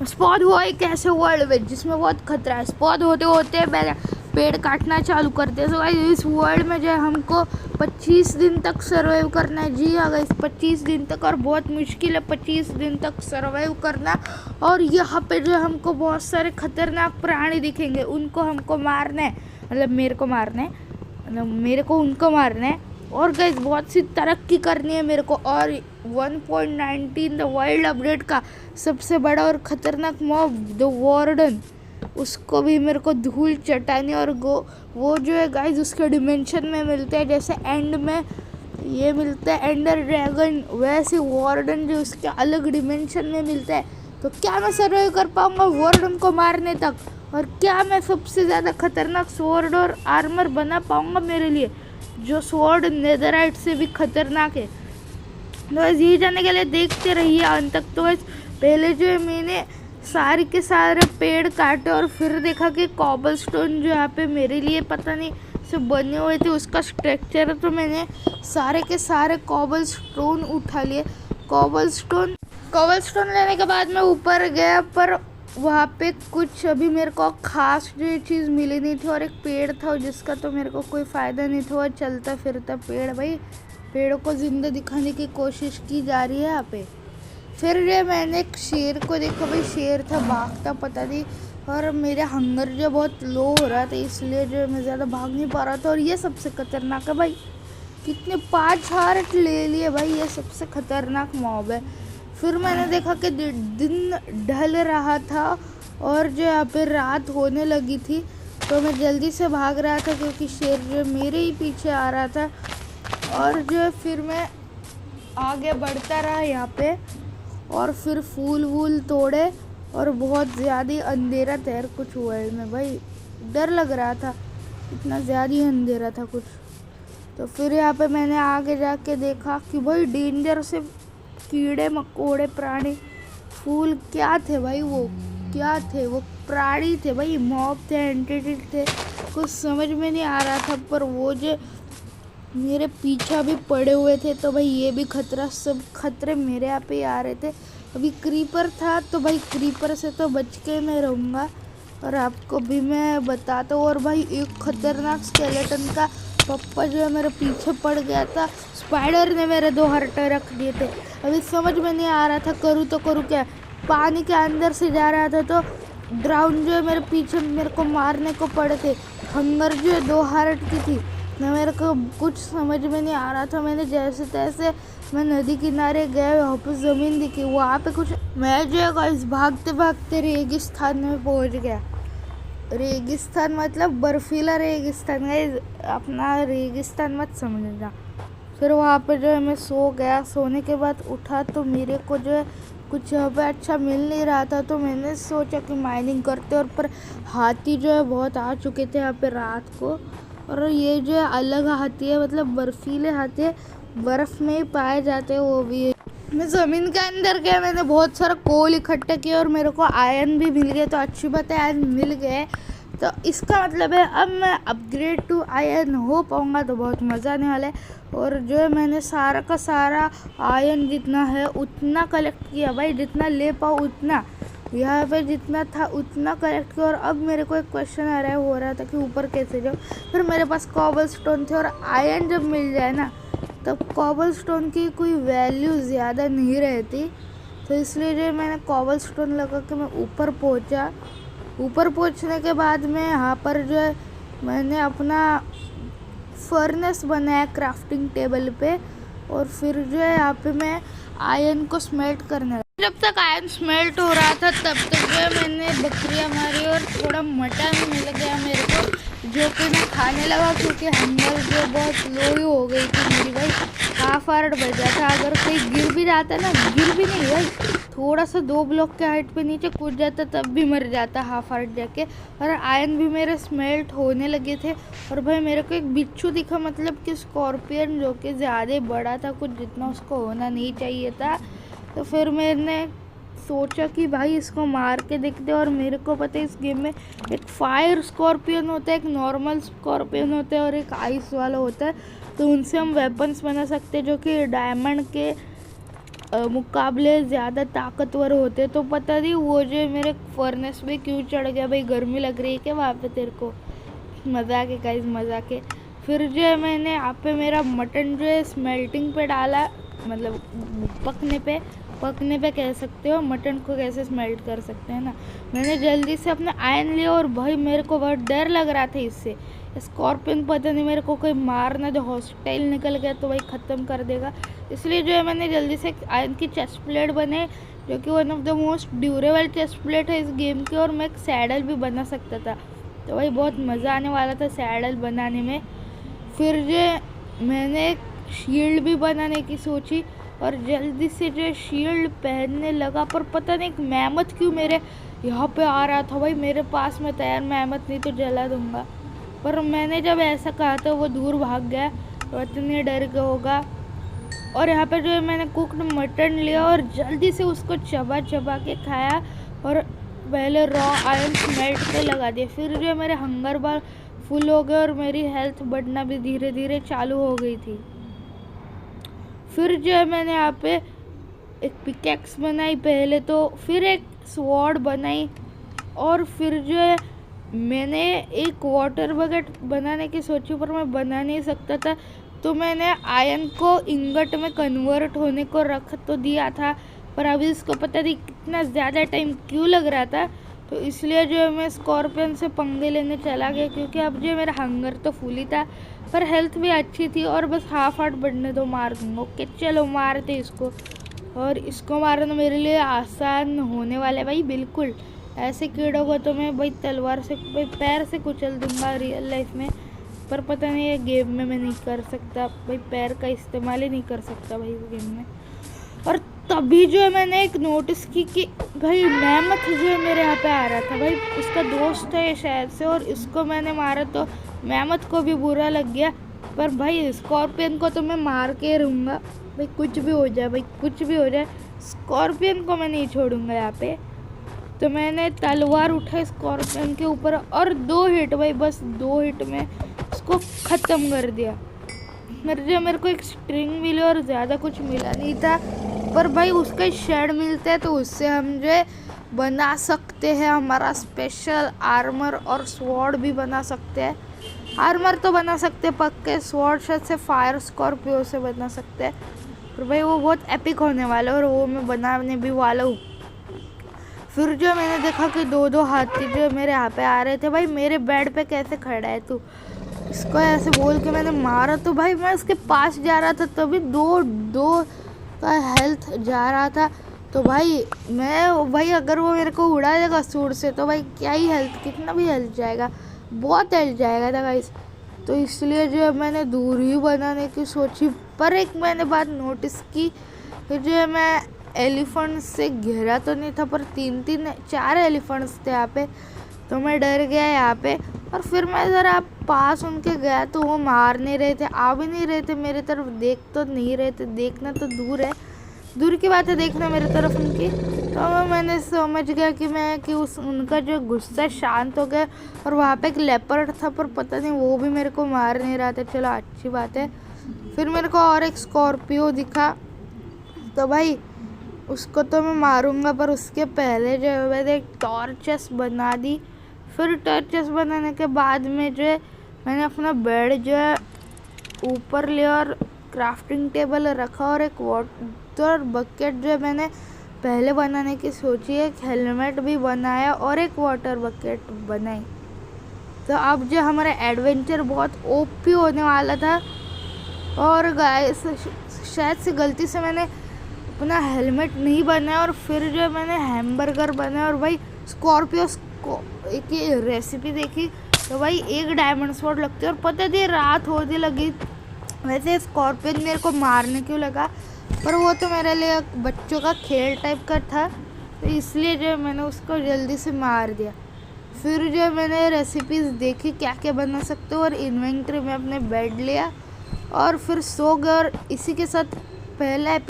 Spawn हुआ एक ऐसे वर्ल्ड में जिसमें बहुत खतरा है। स्पॉन होते होते पेड़ काटना चालू करते हैं। सो गाइस इस वर्ल्ड में जो है हमको 25 दिन तक सर्वाइव करना है। जी हाँ गाइस 25 दिन तक, और बहुत मुश्किल है 25 दिन तक सर्वाइव करना। और यहाँ पे जो है हमको बहुत सारे खतरनाक प्राणी दिखेंगे, उनको हमको मारना है, मतलब मेरे को मारना है, मतलब मेरे को उनको मारना है। और गाइस बहुत सी तरक्की करनी है मेरे को। और 1.19 द वर्ल्ड अपडेट का सबसे बड़ा और ख़तरनाक मॉब द वार्डन, उसको भी मेरे को धूल चटानी। और वो जो है गाइस उसके डिमेंशन में मिलते हैं, जैसे एंड में ये मिलता है एंडर ड्रैगन, वैसे वार्डन जो उसके अलग डिमेंशन में मिलता है। तो क्या मैं सर्वाइव कर पाऊँगा वार्डन को मारने तक? और क्या मैं सबसे ज़्यादा खतरनाक स्वॉर्ड और आर्मर बना पाऊँगा मेरे लिए, जो स्वॉर्ड नेदरराइट से भी खतरनाक है? तो ये जानने के लिए देखते रहिए अंत तक। तो पहले जो है मैंने सारे के सारे पेड़ काटे और फिर देखा कि कॉबलस्टोन जो यहाँ पे मेरे लिए पता नहीं से बने हुए थे उसका स्ट्रक्चर, तो मैंने सारे के सारे कॉबलस्टोन उठा लिए। कॉबलस्टोन लेने के बाद मैं ऊपर गया, पर वहाँ पे कुछ अभी मेरे को खास जो चीज़ मिली नहीं थी। और एक पेड़ था जिसका तो मेरे को कोई फ़ायदा नहीं था, और चलता फिरता पेड़, भाई पेड़ों को ज़िंदा दिखाने की कोशिश की जा रही है यहाँ पे। फिर ये मैंने एक शेर को देखा, भाई शेर था भागता पता नहीं, और मेरा हंगर जो बहुत लो हो रहा था इसलिए जो मैं ज़्यादा भाग नहीं पा रहा था। और ये सबसे खतरनाक है भाई, कितने 5 हार्ट ले लिए भाई, ये सबसे खतरनाक मॉब है। फिर मैंने देखा कि दिन ढल रहा था और जो यहाँ पे रात होने लगी थी, तो मैं जल्दी से भाग रहा था क्योंकि शेर जो मेरे ही पीछे आ रहा था। और जो फिर मैं आगे बढ़ता रहा यहाँ पे, और फिर फूल वूल तोड़े, और बहुत ज़्यादा अंधेरा था कुछ वर्ल्ड में, भाई डर लग रहा था, इतना ज़्यादा ही अंधेरा था कुछ। तो फिर यहाँ पे मैंने आगे जाके देखा कि भाई डेंजर से कीड़े मकोड़े प्राणी फूल क्या थे भाई, वो क्या थे, वो प्राणी थे भाई, मॉब थे, एंटिटी थे, कुछ समझ में नहीं आ रहा था। पर वो जो मेरे पीछे भी पड़े हुए थे, तो भाई ये भी खतरा, सब खतरे मेरे यहाँ पे आ रहे थे। अभी क्रीपर था, तो भाई क्रीपर से तो बच के मैं रहूँगा, और आपको भी मैं बताता हूँ। और भाई एक खतरनाक स्केलेटन का पप्पा जो है मेरे पीछे पड़ गया था, स्पाइडर ने मेरे 2 हार्ट रख दिए थे। अभी समझ में नहीं आ रहा था करूँ तो करूँ क्या, पानी के अंदर से जा रहा था तो ड्राउन जो है मेरे पीछे मेरे को मारने को पड़े थे। हंगर जो है 2 हार्ट की थी ना, मेरे को कुछ समझ में नहीं आ रहा था। मैंने जैसे तैसे मैं नदी किनारे गया, वहाँ पर ज़मीन दिखी, वहाँ पे कुछ मैं जो है भागते भागते रेगिस्तान में पहुँच गया। रेगिस्तान मतलब बर्फीला रेगिस्तान है, अपना रेगिस्तान मत समझना। फिर वहाँ पे जो है मैं सो गया। सोने के बाद उठा तो मेरे को जो है कुछ यहाँ पे अच्छा मिल नहीं रहा था, तो मैंने सोचा कि माइनिंग करते। और पर हाथी जो है बहुत आ चुके थे यहाँ पे रात को, और ये जो है अलग हाथी है, मतलब बर्फीले हाथी है, बर्फ़ में ही पाए जाते हैं वो भी। मैं ज़मीन के अंदर गया, मैंने बहुत सारा कोल इकट्ठा किया और मेरे को आयरन भी मिल गया, तो अच्छी बात है आयरन मिल गए। तो इसका मतलब है अब मैं अपग्रेड टू आयरन हो पाऊँगा, तो बहुत मज़ा आने वाला है। और जो है मैंने सारा का सारा आयरन जितना है उतना कलेक्ट किया भाई, जितना ले पाऊँ उतना, यहाँ पे जितना था उतना कलेक्ट किया। और अब मेरे को एक क्वेश्चन आ रहा है, हो रहा था कि ऊपर कैसे जाऊँ। फिर मेरे पास कॉबलस्टोन थे, और आयरन जब मिल जाए ना तब कॉबलस्टोन की कोई वैल्यू ज़्यादा नहीं रहती, तो इसलिए जो मैंने कॉबलस्टोन लगा के मैं ऊपर पहुंचा। ऊपर पहुंचने के बाद में यहाँ पर जो है मैंने अपना फर्नेस बनाया क्राफ्टिंग टेबल पे, और फिर जो है यहाँ पे मैं आयरन को स्मेल्ट करने लगा। जब तक आयरन स्मेल्ट हो रहा था तब तक जो है मैंने बकरियाँ मारी और थोड़ा मटन मिल गया मेरे को, जो कि मैं खाने लगा क्योंकि हंगर जो बहुत लो ही हो गई थी मेरी भाई। हाफ हार्ट बचा था, अगर कहीं गिर भी जाता ना, गिर भी नहीं भाई, थोड़ा सा 2 ब्लॉक के हाइट पे नीचे कूद जाता तब भी मर जाता हाफ हार्ट जाके। और आयरन भी मेरे स्मेल्ट होने लगे थे। और भाई मेरे को एक बिच्छू दिखा, मतलब कि स्कॉर्पियन, जो कि ज़्यादा बड़ा था, कुछ जितना उसको होना नहीं चाहिए था। तो फिर मैंने सोचा कि भाई इसको मार के देखते। और मेरे को पता है इस गेम में एक फायर स्कॉर्पियन होता है, एक नॉर्मल स्कॉर्पियन होता है, और एक आइस वाला होता है, तो उनसे हम वेपन्स बना सकते हैं, जो कि डायमंड के मुकाबले ज़्यादा ताकतवर होते। तो पता नहीं वो जो मेरे फर्नेस में क्यों चढ़ गया भाई, गर्मी लग रही है क्या वहाँ पे तेरे को? मजाक है गाइस, मजाक है। फिर जो है मैंने यहाँ पे मेरा मटन जो है स्मेल्टिंग पे डाला, मतलब पकने पे कह सकते हो, मटन को कैसे स्मेल्ट कर सकते हैं ना। मैंने जल्दी से अपना आयन लिया और भाई मेरे को बहुत डर लग रहा था इससे, स्कॉर्पियन पता नहीं मेरे को कोई मारना, जो हॉस्टाइल निकल गया तो भाई ख़त्म कर देगा। इसलिए जो है मैंने जल्दी से आयन की चेस्ट प्लेट बनाई, जो कि one of the most durable chest plate है इस गेम की। और मैं एक सैडल भी बना सकता था, तो भाई बहुत मज़ा आने वाला था सैडल बनाने में। फिर जो मैंने एक शील्ड भी बनाने की सोची और जल्दी से जो शील्ड पहनने लगा, पर पता नहीं एक मेहमत क्यों मेरे यहाँ पे आ रहा था भाई मेरे पास में। तैयार मेहमत नहीं तो जला दूंगा, पर मैंने जब ऐसा कहा था वो दूर भाग गया, तो इतने डर गया होगा। और यहाँ पे जो है मैंने कुक्ड मटन लिया और जल्दी से उसको चबा के खाया और पहले रॉ आयरन स्मेल्ट पे लगा दिया। फिर जो है मेरे हंगर बार फुल हो गए और मेरी हेल्थ बढ़ना भी धीरे धीरे चालू हो गई थी। फिर जो है मैंने यहाँ पे एक पिकेक्स बनाई पहले तो, फिर एक स्वॉर्ड बनाई, और फिर जो है मैंने एक वाटर बकेट बनाने की सोची, पर मैं बना नहीं सकता था। तो मैंने आयरन को इंगट में कन्वर्ट होने को रख तो दिया था, पर अभी इसको पता नहीं कितना ज़्यादा टाइम क्यों लग रहा था। तो इसलिए जो है मैं स्कॉर्पियन से पंगे लेने चला गया, क्योंकि अब जो मेरा हंगर तो फुल ही था पर हेल्थ भी अच्छी थी, और बस हाफ हार्ट बढ़ने दो, मार दूँगा। ओके चलो मारते इसको, और इसको मारना मेरे लिए आसान होने वाला है भाई बिल्कुल। ऐसे कीड़ों को तो मैं भाई तलवार से भाई पैर से कुचल दूंगा रियल लाइफ में, पर पता नहीं ये गेम में मैं नहीं कर सकता भाई, पैर का इस्तेमाल ही नहीं कर सकता भाई इस गेम में। और तभी जो है मैंने एक नोटिस की कि भाई मेहमत जो है मेरे यहाँ पे आ रहा था भाई, उसका दोस्त है शायद से, और इसको मैंने मारा तो मेहमत को भी बुरा लग गया। पर भाई स्कॉर्पियन को तो मैं मार के रहूँगा भाई, कुछ भी हो जाए भाई, कुछ भी हो जाए, स्कॉर्पियन को मैं नहीं छोड़ूंगा यहाँ पे। तो मैंने तलवार उठाई स्कॉर्पियन के ऊपर और 2 हिट भाई, बस 2 हिट में उसको ख़त्म कर दिया। मेरे को एक स्ट्रिंग मिली और ज़्यादा कुछ मिला नहीं था, पर भाई उसका शेड मिलता है तो उससे हम जो है बना सकते हैं हमारा स्पेशल आर्मर, और स्वॉर्ड भी बना सकते हैं। आर्मर तो बना सकते हैं पक्के, स्वॉर्ड शायद से फायर स्कॉर्पियो से बना सकते हैं, पर भाई वो बहुत एपिक होने वाला है और वो मैं बनाने भी वाला हूँ। फिर जो मैंने देखा कि 2 हाथी जो मेरे यहाँ पे आ रहे थे। भाई मेरे बेड पे कैसे खड़ा है तू, इसको ऐसे बोल के मैंने मारा, तो भाई मैं उसके पास जा रहा था तभी 2 का हेल्थ जा रहा था। तो भाई भाई अगर वो मेरे को उड़ा देगा सूट से तो भाई क्या ही हेल्थ, कितना भी हेल्थ जाएगा, बहुत हेल्थ जाएगा था गाइस। तो इसलिए जो मैंने दूर ही बनाने की सोची, पर एक मैंने बात नोटिस की कि जो है मैं एलिफेंट से घेरा तो नहीं था, पर 4 एलिफेंट्स थे यहाँ पे, तो मैं डर गया यहाँ पे। और फिर मैं ज़रा पास उनके गया तो वो मार नहीं रहे थे, आ भी नहीं रहे थे मेरी तरफ, देख तो नहीं रहे थे, देखना तो दूर है, दूर की बात है देखना मेरी तरफ उनकी। तो मैंने समझ गया कि उनका जो गुस्सा शांत हो गया। और वहाँ पे एक लेपर्ड था, पर पता नहीं वो भी मेरे को मार नहीं रहा था, चलो अच्छी बात है। फिर मेरे को और एक स्कॉर्पियो दिखा, तो भाई उसको तो मैं मारूंगा, पर उसके पहले जो है मैंने एक टॉर्चेस बना दी। फिर टॉर्चेस बनाने के बाद में जो है मैंने अपना बेड जो है ऊपर लिया और क्राफ्टिंग टेबल रखा, और एक वाटर बकेट जो है मैंने पहले बनाने की सोची, एक हेलमेट भी बनाया और एक वाटर बकेट बनाई। तो अब जो हमारा एडवेंचर बहुत ओपी होने वाला था। और गाइस शायद से गलती से मैंने अपना हेलमेट नहीं बनाया, और फिर जो मैंने हैमबर्गर बनाया। और भाई स्कॉर्पियो को एक रेसिपी देखी तो भाई 1 डायमंड स्वॉर्ड लगती है, और पता थी रात होने लगी। वैसे स्कॉर्पियन मेरे को मारने क्यों लगा, पर वो तो मेरे लिए बच्चों का खेल टाइप का था, तो इसलिए जो मैंने उसको जल्दी से मार दिया। फिर जो मैंने रेसिपीज़ देखी क्या क्या बना सकते हो, और इन्वेंट्री में अपने बेड लिया और फिर सो गया। और इसी के साथ पहला